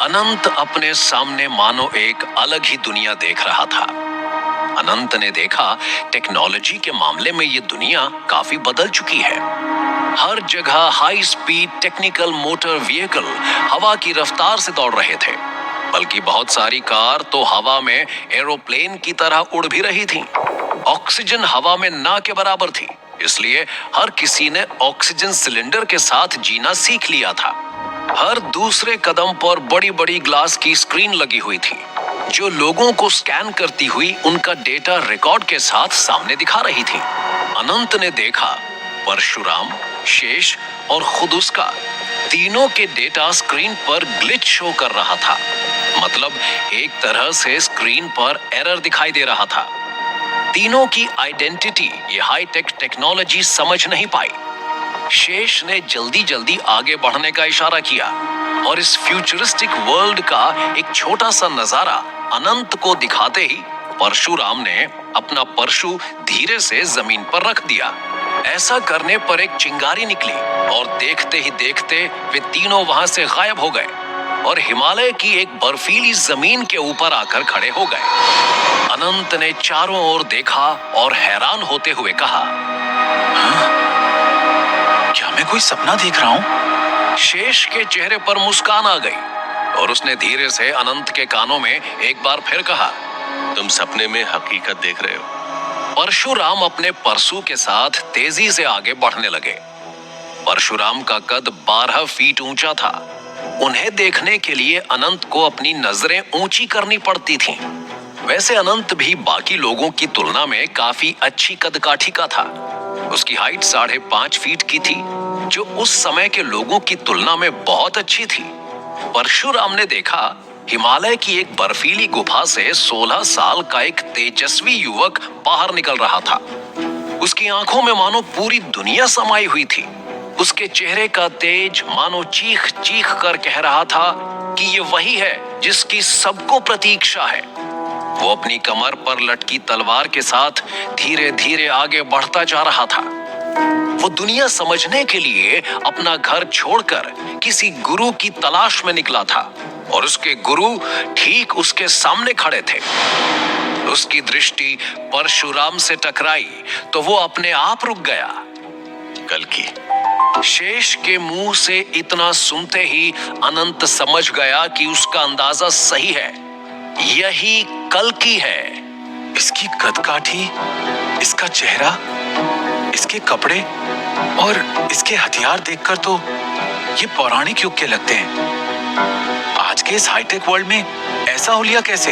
अनंत अपने सामने मानो एक अलग ही दुनिया देख रहा था। अनंत ने देखा टेक्नोलॉजी के मामले में ये दुनिया काफी बदल चुकी है। हर जगह high speed technical motor vehicle हवा की रफ्तार से दौड़ रहे थे, बल्कि बहुत सारी कार तो हवा में एरोप्लेन की तरह उड़ भी रही थीं। ऑक्सीजन हवा में ना के बराबर थी, इसलिए हर किसी ने ऑक्सीजन सिलेंडर के साथ जीना सीख लिया था। हर दूसरे कदम पर बड़ी बड़ी ग्लास की स्क्रीन लगी हुई थी, जो लोगों को स्कैन करती हुई उनका डेटा रिकॉर्ड के साथ सामने दिखा रही थी। अनंत ने देखा परशुराम, शेष और खुद उसका तीनों के डेटा स्क्रीन पर ग्लिच शो कर रहा था। मतलब एक तरह से स्क्रीन पर एरर दिखाई दे रहा था। तीनों की आइडेंटिटी ये हाईटेक टेक्नोलॉजी समझ नहीं पाई। शेष ने जल्दी जल्दी आगे बढ़ने का इशारा किया और इस फ्यूचरिस्टिक वर्ल्ड का एक छोटा सा नजारा अनंत को दिखाते ही परशुराम ने अपना परशु धीरे से जमीन पर रख दिया। ऐसा करने पर एक चिंगारी निकली और देखते ही देखते वे तीनों वहां से गायब हो गए और हिमालय की एक बर्फीली जमीन के ऊपर आकर खड़े हो गए। अनंत ने चारों ओर देखा और हैरान होते हुए कहा, हाँ? क्या मैं कोई सपना देख रहा हूँ? शेष के चेहरे पर मुस्कान आ गई और उसने धीरे से अनंत के कानों में एक बार फिर कहा, तुम सपने में हकीकत देख रहे हो। परशुराम अपने परसू के साथ तेजी से आगे बढ़ने लगे। परशुराम का कद 12 फीट ऊंचा था। उन्हें देखने के लिए अनंत को अपनी नजरें ऊंची करनी पड़ती थीं। वैसे अनंत भी बाकी लोगों की तुलना में काफी अच्छी कदकाठी का था। उसकी हाइट 5.5 फीट की थी, जो उस समय के लोगों की तुलना में बहुत अच्छी थी। परशुराम ने देखा हिमालय की एक बर्फीली गुफा से 16 साल का एक तेजस्वी युवक बाहर निकल रहा था। उसकी आंखों में मानो पूरी दुनिया समाई हुई थी। उसके चेहरे का तेज मानो चीख चीख कर कह रहा था कि ये वही है जिसकी सबको प्रतीक्षा है। वो अपनी कमर पर लटकी तलवार के साथ धीरे धीरे आगे बढ़ता जा रहा था। वो दुनिया समझने के लिए अपना घर छोड़कर किसी गुरु की तलाश में निकला था और उसके गुरु ठीक उसके सामने खड़े थे। उसकी दृष्टि परशुराम से टकराई तो वो अपने आप रुक गया। कल्कि। शेष के मुंह से इतना सुनते ही अनंत समझ गया कि उसका अंदाजा सही है, यही कल्कि है। इसकी कदकाठी, इसका चेहरा, इसके कपड़े और इसके हथियार देखकर तो ये पौराणिक युग के लगते हैं। आज के इस हाईटेक वर्ल्ड में ऐसा हुलिया कैसे?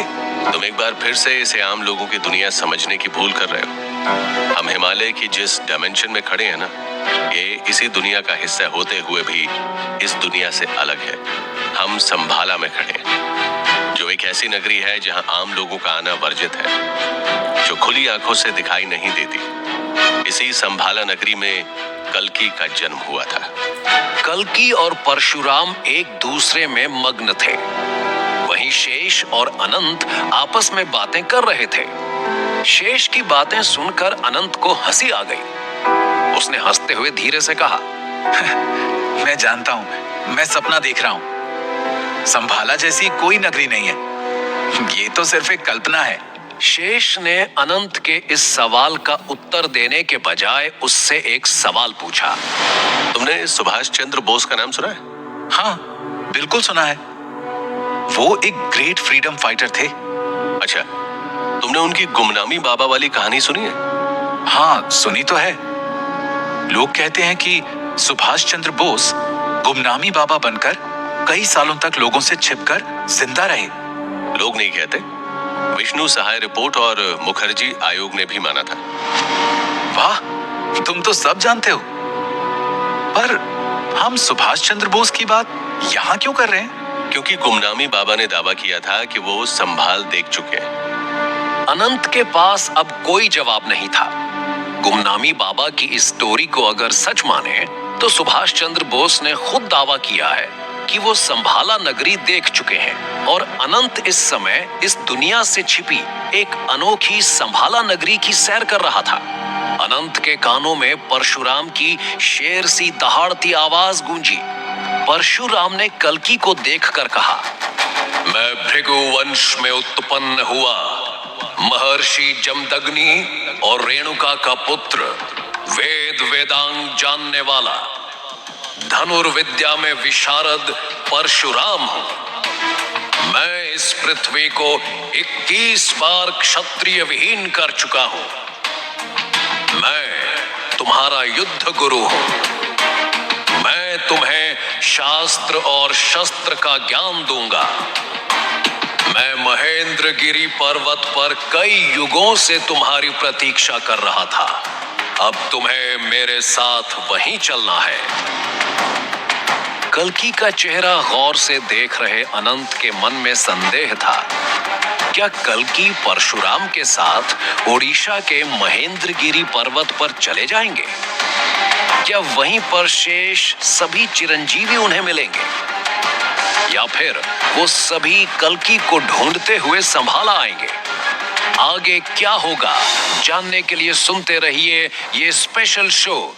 तुम एक बार फिर से इसे आम लोगों की दुनिया समझने की भूल कर रहे हो। हम हिमालय की जिस डायमेंशन में खड़े हैं ना, ये इसी दुनिया का हिस्सा होते हुए भी इस दुनिया से अलग है। हम संभाला में खड़े हैं, जो एक ऐसी नगरी है जहां आम लोगों का आना वर्जित है, जो खुली आंखों से दिखाई नहीं देती। इसी संभाला नगरी में कल्कि का जन्म हुआ था। कल्कि और परशुराम एक दूसरे में मग्न थे। वहीं शेष और अनंत आपस में बातें कर रहे थे। शेष की बातें सुनकर अनंत को हंसी आ गई। उसने हंसते हुए धीरे से कहा, मैं जानता हूं, मैं सपना देख रहा हूं। संभाला जैसी कोई नगरी नहीं है, ये तो सिर्फ एक कल्पना है। शेष ने अनंत के इस सवाल का उत्तर देने के बजाय उससे एक सवाल पूछा। तुमने सुभाष चंद्र बोस का नाम सुना है? हाँ, बिल्कुल सुना है। वो एक ग्रेट फ्रीडम फाइटर थे। अच्छा, तुमने उनकी गुमनामी बाबा वाली कहानी सुनी है? हाँ, सुनी तो है। लोग कहते हैं कि सुभाष चंद्र बोस गुमनामी बाबा बनकर कई सालों तक लोगों से छिपकर जिंदा रहे। लोग नहीं कहते, विष्णु सहाय रिपोर्ट और मुखर्जी आयोग ने भी माना था। वाह, तुम तो सब जानते हो। पर हम सुभाष चंद्र बोस की बात यहाँ क्यों कर रहे हैं? क्योंकि गुमनामी बाबा ने दावा किया था कि वो संभाल देख चुके हैं। अनंत के पास अब कोई जवाब नहीं था। गुमनामी बाबा की इस स्टोरी को अगर सच माने तो सुभाष चंद्र बोस ने खुद दावा किया है कि वो संभाला नगरी देख चुके हैं और अनंत इस समय इस दुनिया से छिपी एक अनोखी संभाला नगरी की सैर कर रहा था। अनंत के कानों में परशुराम की शेर सी दहाड़ती आवाज गूंजी। परशुराम ने कल्कि को देखकर कहा, मैं भृगु वंश में उत्पन्न हुआ, महर्षि जमदग्नि और रेणुका का पुत्र, वेद वेदांग जानने वाला, धनुर्विद्या में विशारद परशुराम हूं। मैं इस पृथ्वी को 21 बार क्षत्रिय विहीन कर चुका हूं। मैं तुम्हारा युद्ध गुरु हूं। मैं तुम्हें शास्त्र और शस्त्र का ज्ञान दूंगा। मैं महेंद्रगिरी पर्वत पर कई युगों से तुम्हारी प्रतीक्षा कर रहा था। अब तुम्हें मेरे साथ वहीं चलना है। कल्कि का चेहरा गौर से देख रहे अनंत के मन में संदेह था। क्या कल्कि परशुराम के साथ ओडिशा के महेंद्रगिरी पर्वत पर चले जाएंगे? क्या वहीं पर शेष सभी चिरंजीवी उन्हें मिलेंगे, या फिर वो सभी कल्कि को ढूंढते हुए संभाला आएंगे? आगे क्या होगा जानने के लिए सुनते रहिए ये स्पेशल शो